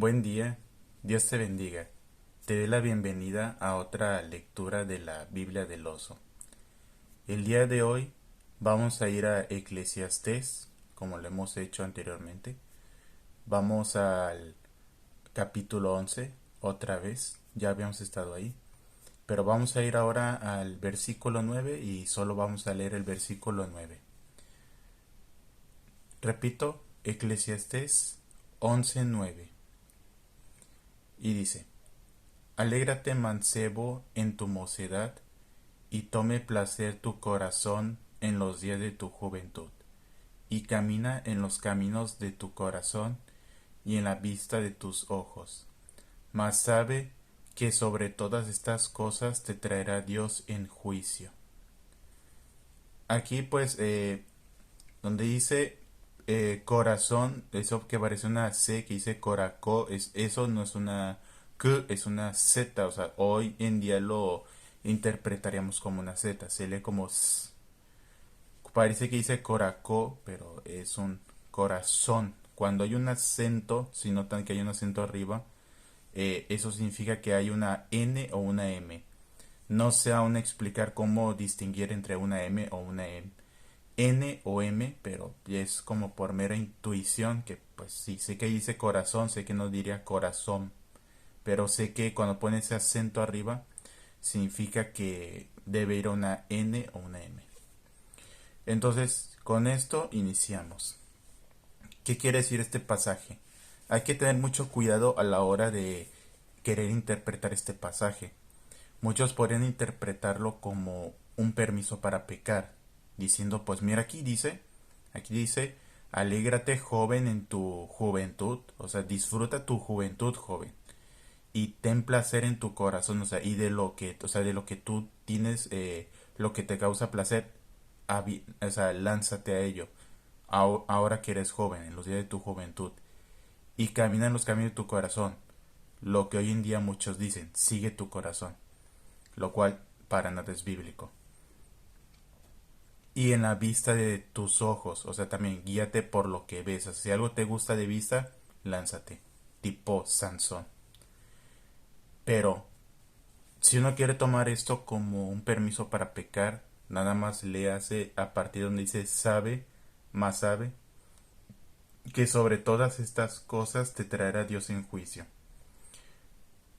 Buen día, Dios te bendiga. Te doy la bienvenida a otra lectura de la Biblia del Oso. El día de hoy vamos a ir a Eclesiastés, como lo hemos hecho anteriormente. Vamos al capítulo 11, otra vez, ya habíamos estado ahí. Pero vamos a ir ahora al versículo 9 y solo vamos a leer el versículo 9. Repito, Eclesiastés 11:9. Y dice: Alégrate mancebo en tu mocedad, y tome placer tu corazón en los días de tu juventud, y camina en los caminos de tu corazón y en la vista de tus ojos. Mas sabe que sobre todas estas cosas te traerá Dios en juicio. Aquí pues donde dice corazón, eso que parece una C que dice coracó, eso no es una K, es una Z, o sea, hoy en día lo interpretaríamos como una Z, se lee como S. Parece que dice coracó, pero es un corazón. Cuando hay un acento, si notan que hay un acento arriba, eso significa que hay una N o una M. No sé aún explicar cómo distinguir entre una M o una M. N o M, pero es como por mera intuición que pues sí, sé que dice corazón, sé que no diría corazón, pero sé que cuando pone ese acento arriba significa que debe ir una N o una M. Entonces, con esto iniciamos. ¿Qué quiere decir este pasaje? Hay que tener mucho cuidado a la hora de querer interpretar este pasaje. Muchos podrían interpretarlo como un permiso para pecar, diciendo, pues mira, aquí dice, alégrate joven en tu juventud, o sea, disfruta tu juventud joven, y ten placer en tu corazón, o sea, y de lo que tú tienes, lo que te causa placer, o sea, lánzate a ello, ahora que eres joven, en los días de tu juventud, y camina en los caminos de tu corazón, lo que hoy en día muchos dicen, sigue tu corazón, lo cual para nada es bíblico. Y en la vista de tus ojos, o sea, también guíate por lo que ves. O sea, si algo te gusta de vista, lánzate, tipo Sansón. Pero si uno quiere tomar esto como un permiso para pecar, nada más le hace a partir donde dice sabe, más sabe, que sobre todas estas cosas te traerá Dios en juicio.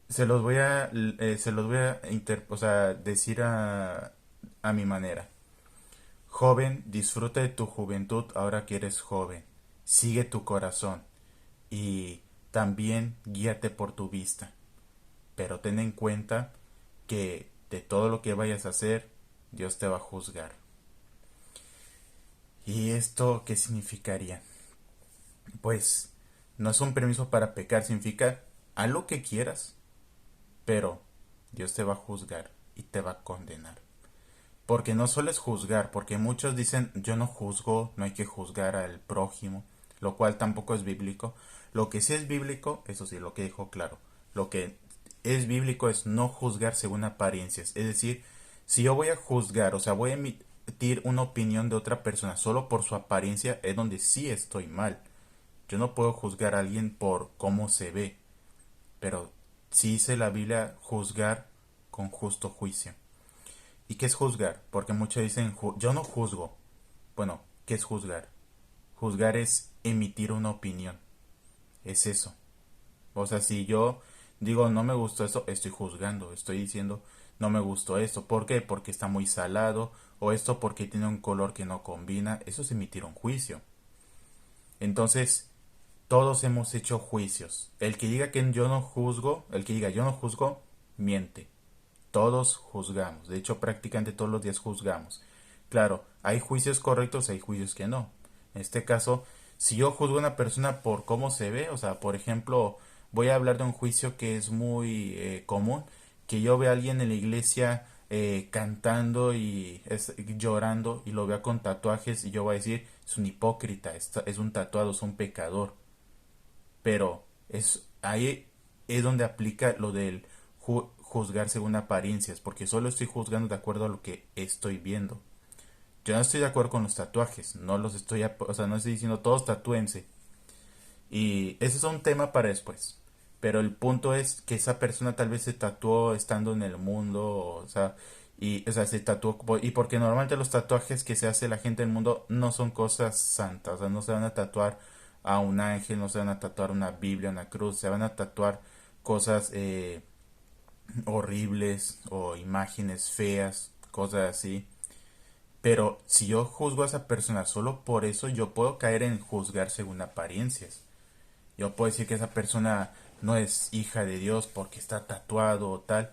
Se los voy a o sea, decir a mi manera. Joven, disfruta de tu juventud ahora que eres joven. Sigue tu corazón y también guíate por tu vista. Pero ten en cuenta que de todo lo que vayas a hacer, Dios te va a juzgar. ¿Y esto qué significaría? Pues no es un permiso para pecar, significa haz lo que quieras, pero Dios te va a juzgar y te va a condenar. Porque no solo es juzgar, porque muchos dicen yo no juzgo, no hay que juzgar al prójimo, lo cual tampoco es bíblico. Lo que sí es bíblico, eso sí, lo que dijo claro, lo que es bíblico es no juzgar según apariencias. Es decir, si yo voy a juzgar, o sea, voy a emitir una opinión de otra persona solo por su apariencia, es donde sí estoy mal. Yo no puedo juzgar a alguien por cómo se ve, pero sí dice la Biblia juzgar con justo juicio. ¿Y qué es juzgar? Porque muchos dicen, yo no juzgo. Bueno, ¿qué es juzgar? Juzgar es emitir una opinión. Es eso. O sea, si yo digo no me gustó esto, estoy juzgando. Estoy diciendo no me gustó esto. ¿Por qué? Porque está muy salado. O esto porque tiene un color que no combina. Eso es emitir un juicio. Entonces, todos hemos hecho juicios. El que diga que yo no juzgo, el que diga yo no juzgo, miente. Todos juzgamos. De hecho, prácticamente todos los días juzgamos. Claro, hay juicios correctos, hay juicios que no. En este caso, si yo juzgo a una persona por cómo se ve, o sea, por ejemplo, voy a hablar de un juicio que es muy común, que yo vea a alguien en la iglesia cantando y llorando y lo vea con tatuajes y yo voy a decir, es un hipócrita, es un tatuado, es un pecador. Pero ahí es donde aplica lo del juzgar según apariencias, porque solo estoy juzgando de acuerdo a lo que estoy viendo. Yo no estoy de acuerdo con los tatuajes, no los estoy, o sea, no estoy diciendo todos tatúense. Y ese es un tema para después. Pero el punto es que esa persona tal vez se tatuó estando en el mundo, o sea, y o sea, se tatuó, y porque normalmente los tatuajes que se hace la gente del mundo no son cosas santas, o sea, no se van a tatuar a un ángel, no se van a tatuar una Biblia, una cruz, se van a tatuar cosas horribles o imágenes feas, cosas así. Pero si yo juzgo a esa persona solo por eso, yo puedo caer en juzgar según apariencias. Yo puedo decir que esa persona no es hija de Dios porque está tatuado o tal,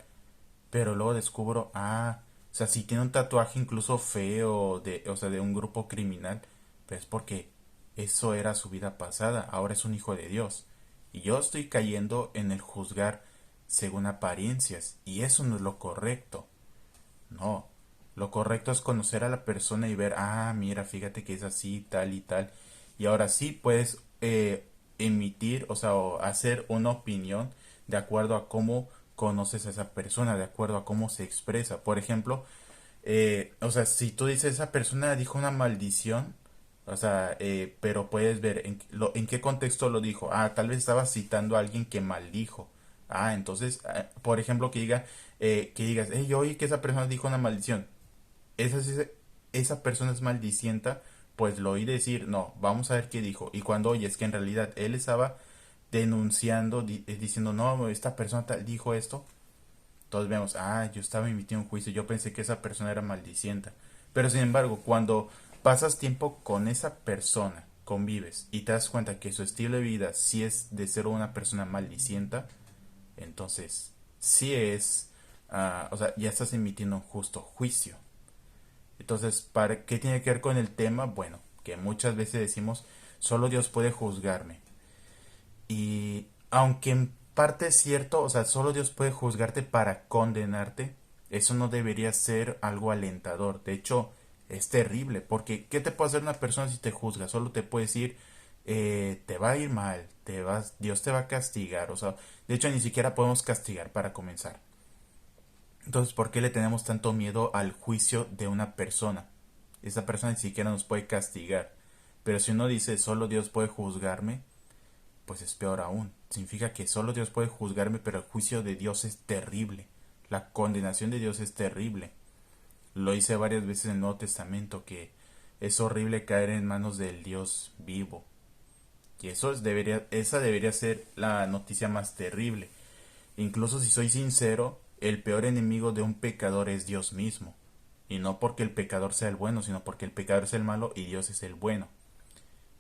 pero luego descubro, o sea, si tiene un tatuaje incluso feo, o sea, de un grupo criminal, pues es porque eso era su vida pasada, ahora es un hijo de Dios. Y yo estoy cayendo en el juzgar según apariencias, y eso no es lo correcto. No, lo correcto es conocer a la persona y ver, mira, fíjate que es así, tal y tal. Y ahora sí puedes emitir, o sea, o hacer una opinión de acuerdo a cómo conoces a esa persona, de acuerdo a cómo se expresa. Por ejemplo, o sea, si tú dices, esa persona dijo una maldición, o sea, pero puedes ver en qué contexto lo dijo. Tal vez estaba citando a alguien que maldijo. Entonces, por ejemplo, que digas, yo oí que esa persona dijo una maldición. Esa persona es maldicienta, pues lo oí decir, no, vamos a ver qué dijo. Y cuando oyes que en realidad él estaba denunciando, diciendo, no, esta persona dijo esto, todos vemos, yo estaba emitiendo un juicio, yo pensé que esa persona era maldicienta. Pero sin embargo, cuando pasas tiempo con esa persona, convives y te das cuenta que su estilo de vida sí es de ser una persona maldicienta, entonces sí es, o sea, ya estás emitiendo un justo juicio. Entonces, ¿para qué tiene que ver con el tema? Bueno, que muchas veces decimos, solo Dios puede juzgarme. Y aunque en parte es cierto, o sea, solo Dios puede juzgarte para condenarte, eso no debería ser algo alentador. De hecho, es terrible, porque ¿qué te puede hacer una persona si te juzga? Solo te puede decir, te va a ir mal, Dios te va a castigar. O sea, de hecho, ni siquiera podemos castigar para comenzar. Entonces, ¿por qué le tenemos tanto miedo al juicio de una persona? Esa persona ni siquiera nos puede castigar. Pero si uno dice, solo Dios puede juzgarme, pues es peor aún. Significa que solo Dios puede juzgarme, pero el juicio de Dios es terrible. La condenación de Dios es terrible. Lo hice varias veces en el Nuevo Testamento, que es horrible caer en manos del Dios vivo. Y esa debería ser la noticia más terrible. Incluso si soy sincero, el peor enemigo de un pecador es Dios mismo. Y no porque el pecador sea el bueno, sino porque el pecador es el malo y Dios es el bueno.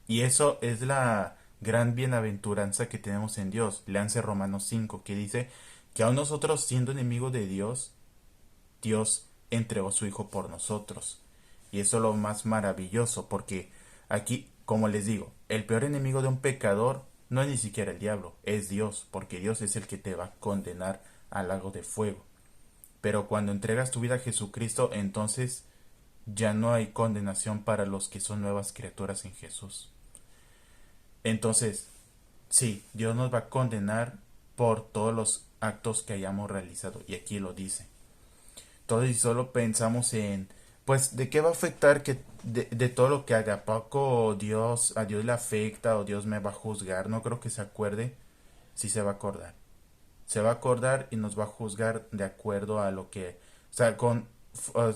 Y eso es la gran bienaventuranza que tenemos en Dios. Leanse Romanos 5, que dice que aun nosotros siendo enemigos de Dios, Dios entregó a su Hijo por nosotros. Y eso es lo más maravilloso, porque aquí, como les digo, el peor enemigo de un pecador no es ni siquiera el diablo, es Dios, porque Dios es el que te va a condenar al lago de fuego. Pero cuando entregas tu vida a Jesucristo, entonces ya no hay condenación para los que son nuevas criaturas en Jesús. Entonces, sí, Dios nos va a condenar por todos los actos que hayamos realizado, y aquí lo dice. Entonces, si solo pensamos en, pues, ¿de qué va a afectar de todo lo que haga? ¿A poco a Dios le afecta o Dios me va a juzgar? No creo que se acuerde. Sí se va a acordar. Se va a acordar y nos va a juzgar de acuerdo a lo que, o sea,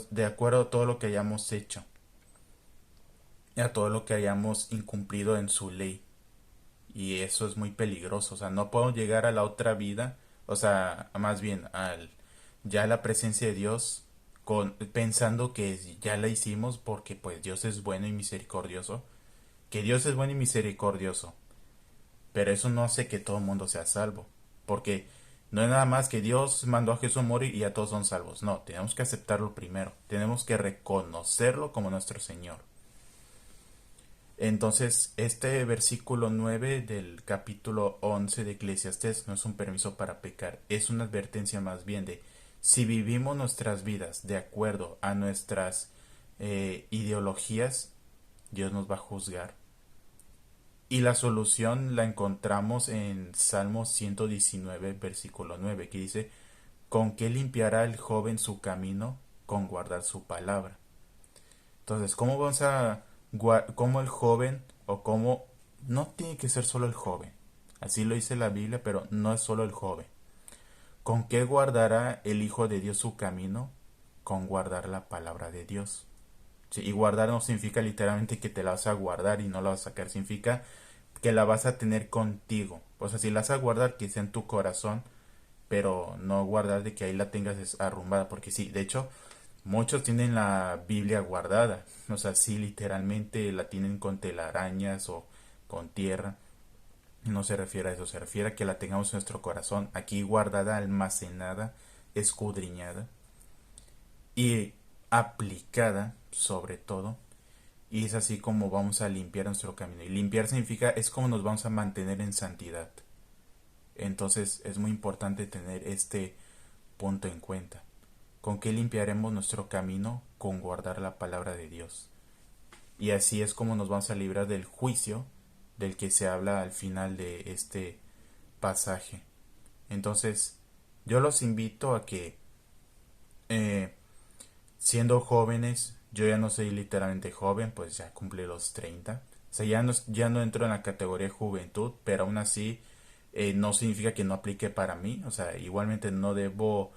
de acuerdo a todo lo que hayamos hecho, y a todo lo que hayamos incumplido en su ley. Y eso es muy peligroso, o sea, no podemos llegar a la otra vida, o sea, más bien ya a la presencia de Dios pensando que ya la hicimos porque pues Dios es bueno y misericordioso, que Dios es bueno y misericordioso, pero eso no hace que todo el mundo sea salvo, porque no es nada más que Dios mandó a Jesús a morir y ya todos son salvos. No, tenemos que aceptarlo primero, tenemos que reconocerlo como nuestro Señor. Entonces, este versículo 9 del capítulo 11 de Eclesiastés no es un permiso para pecar, es una advertencia más bien de si vivimos nuestras vidas de acuerdo a nuestras ideologías, Dios nos va a juzgar. Y la solución la encontramos en Salmo 119, versículo 9, que dice, ¿con qué limpiará el joven su camino? Con guardar su palabra. Entonces, ¿cómo vamos cómo el joven o cómo no tiene que ser solo el joven? Así lo dice la Biblia, pero no es solo el joven. ¿Con qué guardará el Hijo de Dios su camino? Con guardar la palabra de Dios. Sí, y guardar no significa literalmente que te la vas a guardar y no la vas a sacar, significa que la vas a tener contigo. O sea, si la vas a guardar, que sea en tu corazón, pero no guardar de que ahí la tengas arrumbada, porque sí, de hecho, muchos tienen la Biblia guardada, o sea, sí, literalmente la tienen con telarañas o con tierra. No se refiere a eso, se refiere a que la tengamos en nuestro corazón, aquí guardada, almacenada, escudriñada y aplicada sobre todo. Y es así como vamos a limpiar nuestro camino. Y limpiar significa, es como nos vamos a mantener en santidad. Entonces es muy importante tener este punto en cuenta. ¿Con qué limpiaremos nuestro camino? Con guardar la palabra de Dios. Y así es como nos vamos a librar del juicio del que se habla al final de este pasaje. Entonces, yo los invito a que, eh, siendo jóvenes, yo ya no soy literalmente joven, pues ya cumplí los 30. O sea, ya no entro en la categoría juventud, pero aún así no significa que no aplique para mí. O sea, igualmente no debo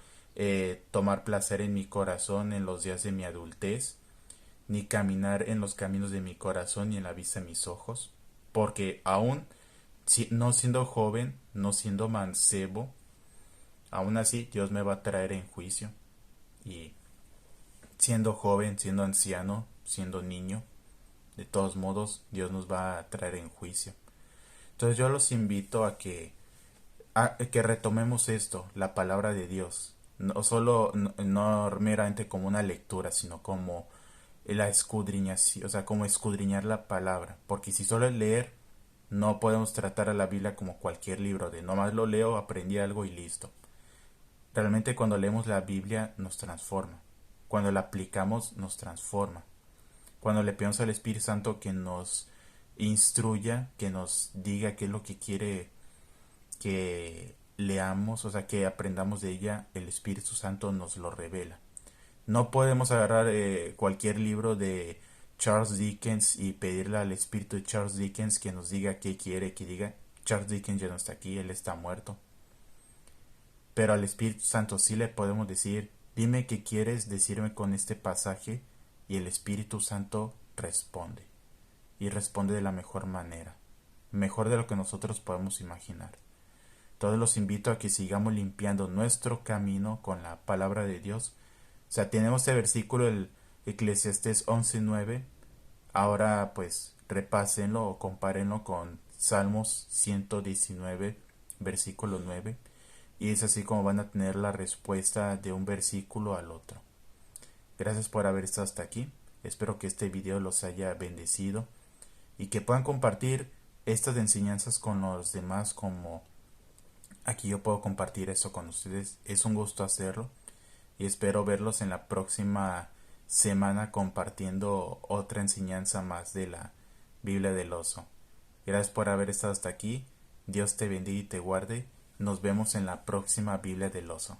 tomar placer en mi corazón en los días de mi adultez, ni caminar en los caminos de mi corazón ni en la vista de mis ojos, porque aún no siendo joven, no siendo mancebo, aún así Dios me va a traer en juicio. Y siendo joven, siendo anciano, siendo niño, de todos modos Dios nos va a traer en juicio. Entonces yo los invito a que retomemos esto, la palabra de Dios, no solo no meramente como una lectura, sino como la escudriñación, o sea, como escudriñar la palabra, porque si solo es leer, no podemos tratar a la Biblia como cualquier libro de nomás lo leo, aprendí algo y listo. Realmente cuando leemos la Biblia nos transforma, cuando la aplicamos nos transforma, cuando le pedimos al Espíritu Santo que nos instruya, que nos diga qué es lo que quiere que leamos, o sea, que aprendamos de ella, el Espíritu Santo nos lo revela. No podemos agarrar cualquier libro de Charles Dickens y pedirle al espíritu de Charles Dickens que nos diga qué quiere que diga. Charles Dickens ya no está aquí, él está muerto. Pero al Espíritu Santo sí le podemos decir, dime qué quieres decirme con este pasaje, y el Espíritu Santo responde. Y responde de la mejor manera, mejor de lo que nosotros podemos imaginar. Todos los invito a que sigamos limpiando nuestro camino con la palabra de Dios. O sea, tenemos este versículo, el Eclesiastés 11:9. Ahora pues repásenlo o compárenlo con Salmos 119, versículo 9. Y es así como van a tener la respuesta de un versículo al otro. Gracias por haber estado hasta aquí. Espero que este video los haya bendecido y que puedan compartir estas enseñanzas con los demás, como aquí yo puedo compartir eso con ustedes. Es un gusto hacerlo y espero verlos en la próxima semana compartiendo otra enseñanza más de la Biblia del Oso. Gracias por haber estado hasta aquí. Dios te bendiga y te guarde. Nos vemos en la próxima Biblia del Oso.